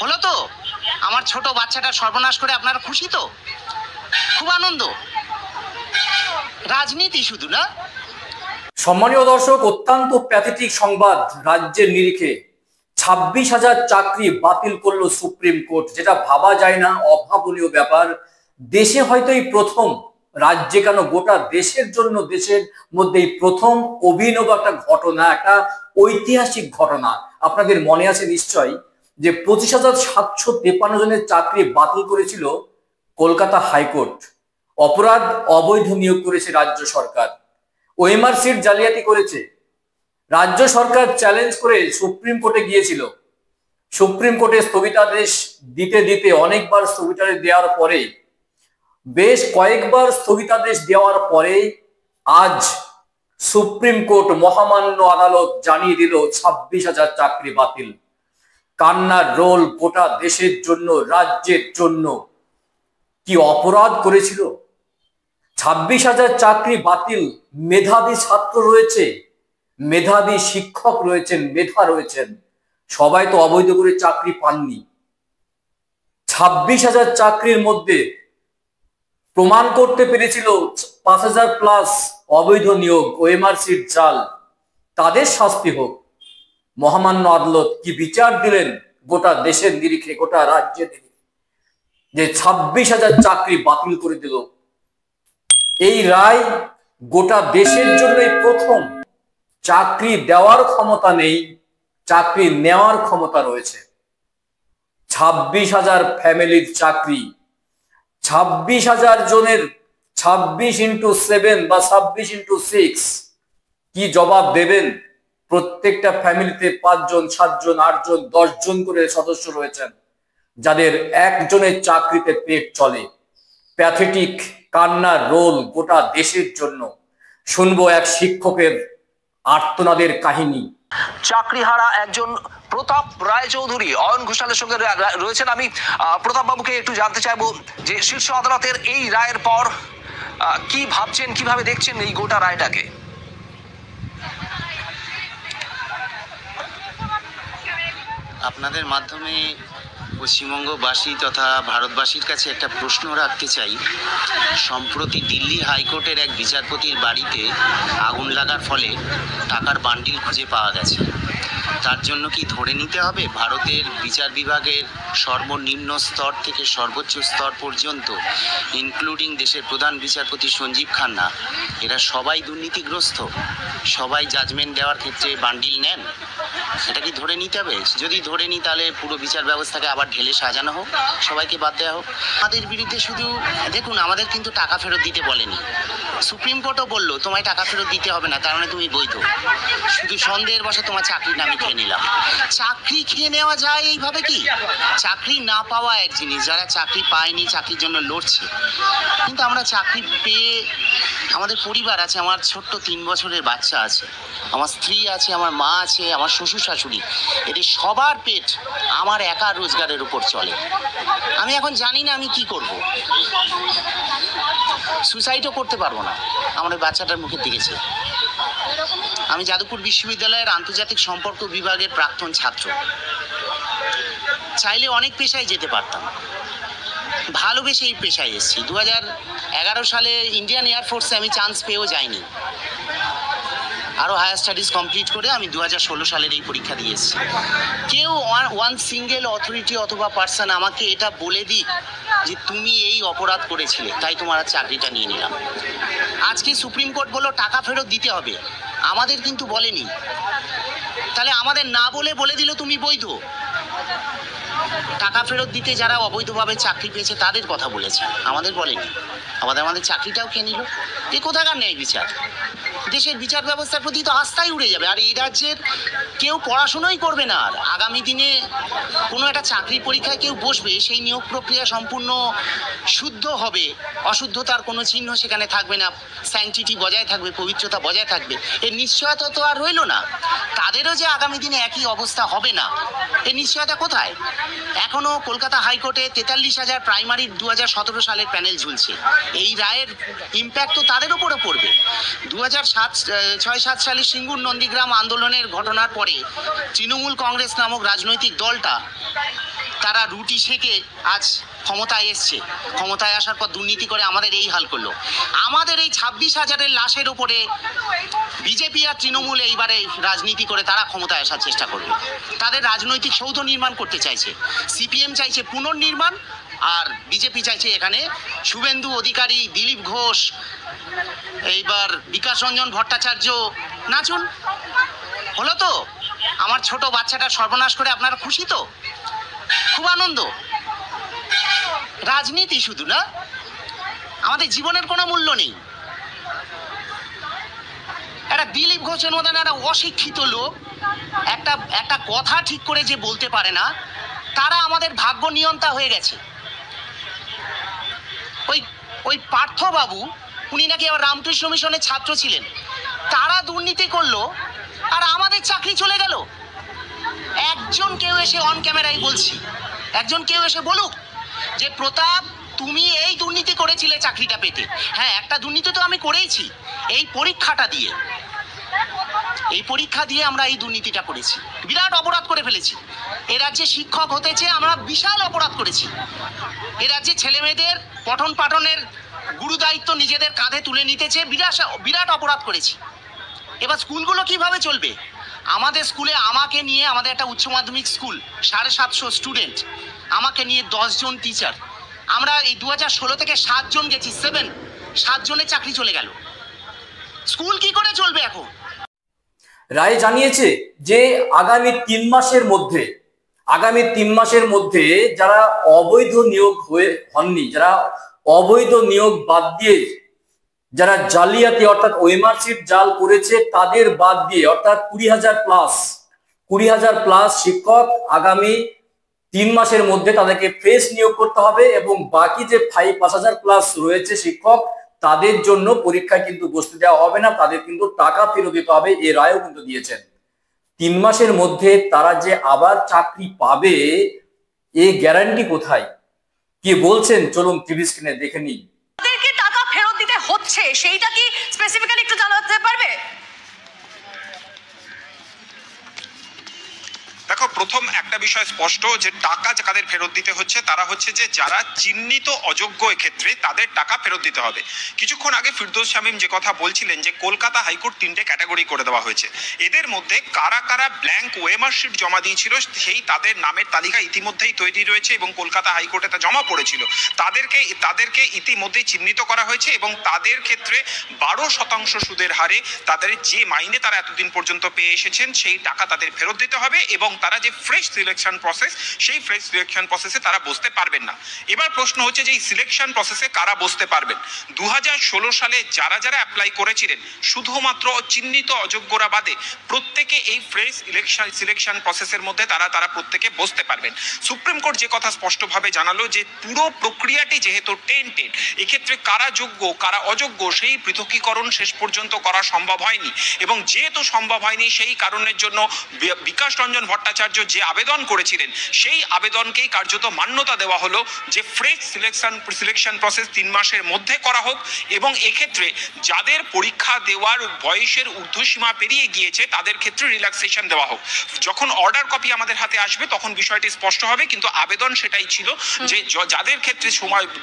হলো তো? আমার ছোট বাচ্চাটা সর্বনাশ করে আপনারা খুশি তো? খুব আনন্দ। রাজনীতি শুধু না। সম্মানীয় দর্শক, অত্যন্ত প্যাথেটিক সংবাদ রাজ্যের নিরিখে 26,000 চাকরি বাতিল করলো সুপ্রিম কোর্ট, যেটা ভাবা যায় না, অভাবনীয় ব্যাপার। দেশে হয়তো এই প্রথম, রাজ্যে কেন গোটা দেশের জন্য, দেশের মধ্যে প্রথম অভিনব একটা ঘটনা, একটা ঐতিহাসিক ঘটনা। আপনাদের মনে আছে নিশ্চয়ই যে 25,753 জনের চাকরি বাতিল করেছিল কলকাতা হাইকোর্ট। অপরাধ, অবৈধ নিয়োগ করেছে রাজ্য সরকার, ওএমআর সিট জালিয়াতি করেছে। রাজ্য সরকার চ্যালেঞ্জ করে সুপ্রিম কোর্টে গিয়েছিল। সুপ্রিম কোর্টে স্থগিতাদেশ দিতে দিতে অনেকবার স্থগিতাদেশ দেওয়ার পরে, বেশ কয়েকবার স্থগিতাদেশ দেওয়ার পরে আজ সুপ্রিম কোর্ট, মহামান্য আদালত জানিয়ে দিল 26,000 চাকরি বাতিল। কান্নার রোল গোটা দেশের জন্য, রাজ্যের জন্য। কি অপরাধ করেছিল? 26,000 চাকরি বাতিল। মেধাবী ছাত্র রয়েছে, মেধাবী শিক্ষক রয়েছেন, মেধা রয়েছেন, সবাই তো অবৈধ করে চাকরি পাননি। 26,000 চাকরির মধ্যে প্রমাণ করতে পেরেছিল 5,000 প্লাস অবৈধ নিয়োগ, ওএমআর সিট জাল। তাদের শাস্তি হোক। মহামান্য আদালত কি বিচার দিলেন গোটা দেশের নিরিখে, গোটা রাজ্যের নিরিখে, যে 26,000 চাকরি বাতিল করে দিল। এই রায় গোটা দেশের জন্যই প্রথম। চাকরি দেওয়ার ক্ষমতা নেই, চাকরি নেওয়ার ক্ষমতা রয়েছে। 26,000 ফ্যামিলির চাকরি, 26,000 জনের 26x7 বা 26x6 কি জবাব দেবেন? প্রত্যেকটা ফ্যামিলিতে 5 জন, 7 জন, 8 জন, 10 জন করে সদস্য রয়েছেন, যাদের একজনের চাকরিতে পেট চলে। প্যাথেটিক কান্নার রোল গোটা দেশের জন্য। শুনবো এক শিক্ষকের আর্তনাদের কাহিনী। চাকরিহারা একজন প্রতাপ রায়চৌধুরী অয়ন ঘোষালের সঙ্গে রয়েছেন। আমি প্রতাপ বাবুকে একটু জানতে চাইবো যে শীর্ষ আদালতের এই রায়ের পর কি ভাবছেন, কিভাবে দেখছেন এই গোটা রায়টাকে? আপনাদের মাধ্যমে পশ্চিমবঙ্গবাসী তথা ভারতবাসীর কাছে একটা প্রশ্ন রাখতে চাই। সম্প্রতি দিল্লি হাইকোর্টের এক বিচারপতির বাড়িতে আগুন লাগার ফলে টাকার বান্ডিল খুঁজে পাওয়া গেছে। তার জন্য কি ধরে নিতে হবে ভারতের বিচার বিভাগের সর্বনিম্ন স্তর থেকে সর্বোচ্চ স্তর পর্যন্ত, ইনক্লুডিং দেশের প্রধান বিচারপতি সঞ্জীব খান্না, এরা সবাই দুর্নীতিগ্রস্ত, সবাই জাজমেন্ট দেওয়ার ক্ষেত্রে বান্ডিল নেন? এটা কি ধরে নিতে হবে? যদি ধরে নিই তাহলে পুরো বিচার ব্যবস্থাকে আবার ঢেলে সাজানো হোক, সবাইকে বাদ দেওয়া হোক। আমাদের বিরুদ্ধে শুধু দেখুন, আমাদের কিন্তু টাকা ফেরত দিতে বলেনি। সুপ্রিম কোর্টও বললো তোমায় টাকা ফেরত দিতে হবে না, তার মানে তুমি বৈধ। শুধু সন্দেহের বশে তোমার চাকরিটা আমি খেয়ে নিলাম। চাকরি খেয়ে নেওয়া যায় এইভাবে? কি চাকরি না পাওয়া এক জিনিস, যারা চাকরি পায়নি, চাকরির জন্য লড়ছে, কিন্তু আমরা চাকরি পেয়ে, আমাদের পরিবার আছে, আমার ছোট্ট 3 বছরের বাচ্চা আছে, আমার স্ত্রী আছে, আমার মা আছে, আমার শ্বশুর শাশুড়ি, এদের সবার পেট আমার একা রোজগারের উপর চলে। আমি এখন জানি না আমি কি করব। সুসাইডও করতে পারবো না আমার বাচ্চাটার মুখের দিকে চেয়ে। আমি যাদবপুর বিশ্ববিদ্যালয়ের আন্তর্জাতিক সম্পর্ক বিভাগের প্রাক্তন ছাত্র। চাইলে অনেক পেশায় যেতে পারতাম, ভালোবেসে এই পেশায় এসেছি। 2011 সালে ইন্ডিয়ান এয়ারফোর্সে আমি চান্স পেয়েও যাইনি। আরও হায়ার স্টাডিজ কমপ্লিট করে আমি 2016 সালের এই পরীক্ষা দিয়ে এসেছি। কেউ ওয়ান সিঙ্গেল অথরিটি অথবা পার্সন আমাকে এটা বলে দিক যে তুমি এই অপরাধ করেছিলে, তাই তোমার চাকরিটা নিয়ে নিলাম। আজকে সুপ্রিম কোর্ট বললো টাকা ফেরত দিতে হবে, আমাদের কিন্তু বলেনি। তাহলে আমাদের না বলে দিল তুমি বৈধ। টাকা ফেরত দিতে যারা অবৈধভাবে চাকরি পেয়েছে তাদের কথা বলেছে, আমাদের বলেনি। আমাদের চাকরিটাও খেয়ে নিল। এ কোথাকার ন্যায় বিচার? দেশের বিচার ব্যবস্থার প্রতি তো আস্থাই উড়ে যাবে। আর এই রাজ্যের কেউ পড়াশোনাই করবে না। আর আগামী দিনে কোনো একটা চাকরি পরীক্ষায় কেউ বসবে, সেই নিয়োগ প্রক্রিয়া সম্পূর্ণ শুদ্ধ হবে, অশুদ্ধতার কোনো চিহ্ন সেখানে থাকবে না, স্যাংটিটি বজায় থাকবে, পবিত্রতা বজায় থাকবে। এর নিশ্চয়তা তো আর রইল না। তাদেরও যে আগামী দিনে একই অবস্থা হবে না, এর নিশ্চয়তা কোথায়? এখনো কলকাতা হাইকোর্টে 43,000 প্রাইমারির 2017 সালের প্যানেল ঝুলছে। এই রায়ের ইম্প্যাক্ট তো তাদের উপরে পড়বে। 2006-7 সালে সিঙ্গুর নন্দীগ্রাম আন্দোলনের ঘটনার পরে পরে তৃণমূল কংগ্রেস নামক রাজনৈতিক দলটা তারা রুটি সেকে আজ ক্ষমতায় এসছে, ক্ষমতায় আসার পর দুর্নীতি করে আমাদের এই হাল করলো। আমাদের এই 26,000-এর লাশের উপরে বিজেপি আর তৃণমূল এইবারে রাজনীতি করে তারা ক্ষমতায় আসার চেষ্টা করবে। তাদের রাজনৈতিক সৌধ নির্মাণ করতে চাইছে। সিপিএম চাইছে পুনর্নির্মাণ, আর বিজেপি চাইছে এখানে শুভেন্দু অধিকারী, দিলীপ ঘোষ, এইবার বিকাশ রঞ্জন ভট্টাচার্য নাচুন। হলো তো? আমার ছোট বাচ্চাটা সর্বনাশ করে আপনারা খুশি তো? খুব আনন্দ। রাজনীতি শুধু না, আমাদের জীবনের কোনো মূল্য নেই। একটা দিলীপ ঘোষের মতন একটা অশিক্ষিত লোক একটা কথা ঠিক করে যে বলতে পারে না, তারা আমাদের ভাগ্য নিয়ন্তা হয়ে গেছে। ওই পার্থবাবু, উনি নাকি আবার রামকৃষ্ণ মিশনের ছাত্র ছিলেন, তারা দুর্নীতি করলো আর আমাদের চাকরি চলে গেল। একজন কেউ এসে অন ক্যামেরায় বলছি, একজন কেউ এসে বলুক যে প্রতাপ তুমি এই দুর্নীতি করেছিলে চাকরিটা পেতে। হ্যাঁ, একটা দুর্নীতি তো আমি করেইছি, এই পরীক্ষা দিয়ে আমরা এই দুর্নীতিটা করেছি, বিরাট অপরাধ করে ফেলেছি। এ রাজ্যে শিক্ষক হতেছে আমরা বিশাল অপরাধ করেছি। এ রাজ্যে ছেলে মেয়েদের পঠন পাঠনের গুরু দায়িত্ব নিজেদের কাঁধে তুলে নিতেছে, বিরাট অপরাধ করেছি। এবার স্কুলগুলো কিভাবে চলবে? আমাদের স্কুলে আমাকে নিয়ে, আমাদের একটা উচ্চ মাধ্যমিক স্কুল, 750 স্টুডেন্ট, আমাকে নিয়ে 10 জন টিচার, আমরা এই 2016 থেকে 7 জন গেছি, 7 জনের চাকরি চলে গেল। স্কুল কি করে চলবে এখন? রায় জানিয়েছে যে আগামী 3 মাসের মধ্যে যারা অবৈধ নিয়োগ হননি, যারা অবৈধ নিয়োগ বাদ দিয়ে যারা জালিয়াতি অর্থাৎ ওএমআর শিট জাল করেছে তাদের বাদ দিয়ে, অর্থাৎ 20,000 প্লাস শিক্ষক আগামী 3 মাসের মধ্যে তাদেরকে ফ্রেশ নিয়োগ করতে হবে, এবং বাকি যে 5,000 প্লাস রয়েছে শিক্ষক, তাদের জন্য পরীক্ষায় কিন্তু বসতে দেওয়া হবে না, তাদের কিন্তু টাকা ফেরত দিতে হবে। এই রায়ও কিন্তু দিয়েছেন। 3 মাসের মধ্যে তারা যে আবার চাকরি পাবে, এই গ্যারান্টি কোথায়? কি বলছেন চলুন টিভি স্ক্রিনে দেখে নিই। তাদেরকে টাকা ফেরত দিতে হচ্ছে, সেইটা কি স্পেসিফিক্যালি একটু জানাতে পারবে? দেখো, প্রথম একটা বিষয় স্পষ্ট যে টাকা কাদের ফেরত দিতে হচ্ছে, তারা হচ্ছে যে যারা চিহ্নিত অযোগ্য, এক্ষেত্রে তাদের টাকা ফেরত দিতে হবে। কিছুক্ষণ আগে ফিরদৌস শামীম যে কথা বলছিলেন যে কলকাতা হাইকোর্ট 3টে ক্যাটাগরি করে দেওয়া হয়েছে, এদের মধ্যে কারা কারা ব্ল্যাঙ্ক ওএমআর শিট জমা দিয়েছিল সেই তাদের নামের তালিকা ইতিমধ্যেই তৈরি রয়েছে এবং কলকাতা হাইকোর্টে তা জমা পড়েছিল। তাদেরকে ইতিমধ্যেই চিহ্নিত করা হয়েছে এবং তাদের ক্ষেত্রে 12% সুদের হারে তাদের যে মাইনে তারা এতদিন পর্যন্ত পেয়ে এসেছেন সেই টাকা তাদের ফেরত দিতে হবে, এবং তারা যে ফ্রেশ সিলেকশন প্রসেস, সেই ফ্রেশ সিলেকশন প্রসেসে তারা বসতে পারবেন না। এবার প্রশ্ন হচ্ছে যে এই সিলেকশন প্রসেসে কারা বসতে পারবেন? 2016 সালে যারা অ্যাপ্লাই করেছিলেন, শুধুমাত্র চিহ্নিত অযোগ্যরা বাদে প্রত্যেকে এই ফ্রেশ সিলেকশন প্রসেসের মধ্যে তারা প্রত্যেকে বসতে পারবেন। সুপ্রিম কোর্ট যে কথা স্পষ্টভাবে জানালো যে পুরো প্রক্রিয়াটি যেহেতু টেন্টেড, এক্ষেত্রে কারা যোগ্য কারা অযোগ্য সেই পৃথকীকরণ শেষ পর্যন্ত করা সম্ভব হয়নি, এবং যেহেতু সম্ভব হয়নি সেই কারণের জন্য বিকাশ রঞ্জন ভট্টাচার্য যে আবেদন করেছিলেন সেই আবেদনকেই কার্যত মান্যতা দেওয়া হলো যে ফ্রেশ সিলেকশন প্রসেস 3 মাসের মধ্যে করা হোক, এবং এক্ষেত্রে যাদের পরীক্ষা দেওয়ার বয়সের ঊর্ধ্বসীমা পেরিয়ে গিয়েছে তাদের ক্ষেত্রে রিল্যাক্সেশন দেওয়া হোক। যখন অর্ডার কপি আমাদের হাতে আসবে তখন বিষয়টি স্পষ্ট হবে, কিন্তু আবেদন সেটাই ছিল যে যাদের ক্ষেত্রে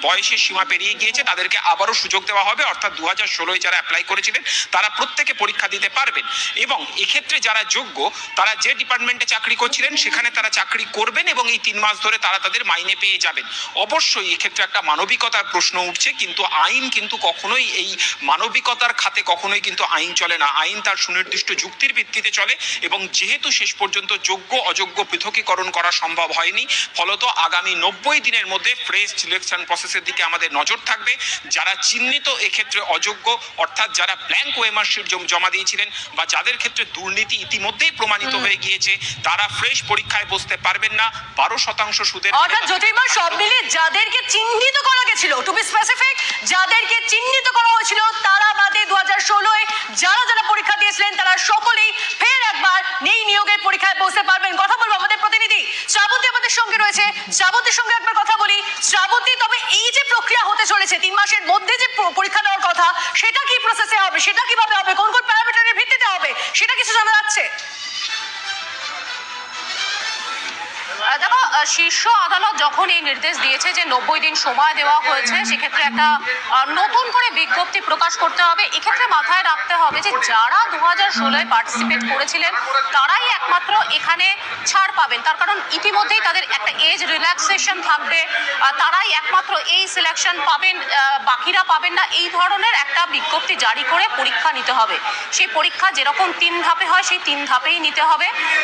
বয়সের সীমা পেরিয়ে গিয়েছে তাদেরকে আবারও সুযোগ দেওয়া হবে, অর্থাৎ 2016 যারা অ্যাপ্লাই করেছিলেন তারা প্রত্যেকে পরীক্ষা দিতে পারবেন, এবং এক্ষেত্রে যারা যোগ্য তারা যে ডিপার্টমেন্টে চাকরি করছিলেন সেখানে তারা চাকরি করবেন এবং এই 3 মাস ধরে তারা তাদের মাইনে পেয়ে যাবেন। অবশ্যই এক্ষেত্রে একটা মানবিকতার প্রশ্ন উঠছে, কিন্তু আইন কিন্তু কখনোই এই মানবিকতার খাতে কখনোই কিন্তু আইন চলে না। আইন তার সুনির্দিষ্ট যুক্তির ভিত্তিতে চলে, এবং যেহেতু শেষ পর্যন্ত যোগ্য অযোগ্য পৃথকীকরণ করা সম্ভব হয়নি, ফলত আগামী 90 দিনের মধ্যে ফ্রেশ সিলেকশন প্রসেসের দিকে আমাদের নজর থাকবে। যারা চিহ্নিত এক্ষেত্রে অযোগ্য, অর্থাৎ যারা ব্ল্যাঙ্ক ওএমআর শিট জমা দিয়েছিলেন বা যাদের ক্ষেত্রে দুর্নীতি ইতিমধ্যেই প্রমাণিত হয়ে গিয়েছে, তারা ফ্রেশ পরীক্ষায় বসতে পারবেন না। 12% সুদের, অর্থাৎ জ্যোতির্ময় সব মিলিয়ে যাদেরকে চিহ্নিত করা গেছিল, টু বি স্পেসিফিক, যাদেরকে চিহ্নিত করা হয়েছিল তারা বাদে 2016-এ যারা পরীক্ষা দিয়েছিলেন তারা সকলেই ফের একবার এই নিয়োগের পরীক্ষায় বসতে পারবেন। কথা বলবো আমাদের প্রতিনিধি শ্রাবন্তী আমাদের সঙ্গে রয়েছে, শ্রাবন্তীর সঙ্গে একবার কথা বলি। শ্রাবন্তী, তবে এই যে প্রক্রিয়া হতে চলেছে 3 মাসের মধ্যে যে পরীক্ষা দেওয়ার কথা, সেটা কি প্রসেসে হবে, সেটা কিভাবে হবে, কোন কোন প্যারামিটারের ভিত্তিতে হবে, সেটা কিছু জানা যাচ্ছে? দেখো, শীর্ষ আদালত যখন এই নির্দেশ দিয়েছে যে 90 দিন সময় দেওয়া হয়েছে, সেক্ষেত্রে একটা নতুন করে বিজ্ঞপ্তি প্রকাশ করতে হবে। এক্ষেত্রে মাথায় রাখতে হবে যে যারা 2016 পার্টিসিপেট করেছিলেন তারাই একমাত্র এখানে ছাড় পাবেন, তার কারণ ইতিমধ্যেই তাদের একটা এজ রিল্যাক্সেশন থাকবে, তারাই একমাত্র এই সিলেকশন পাবেন, বাকিরা পাবেন না। এই ধরনের একটা বিজ্ঞপ্তি জারি করে পরীক্ষা নিতে হবে। সেই পরীক্ষা যেরকম 3 ধাপে হয় সেই 3 ধাপেই নিতে হবে।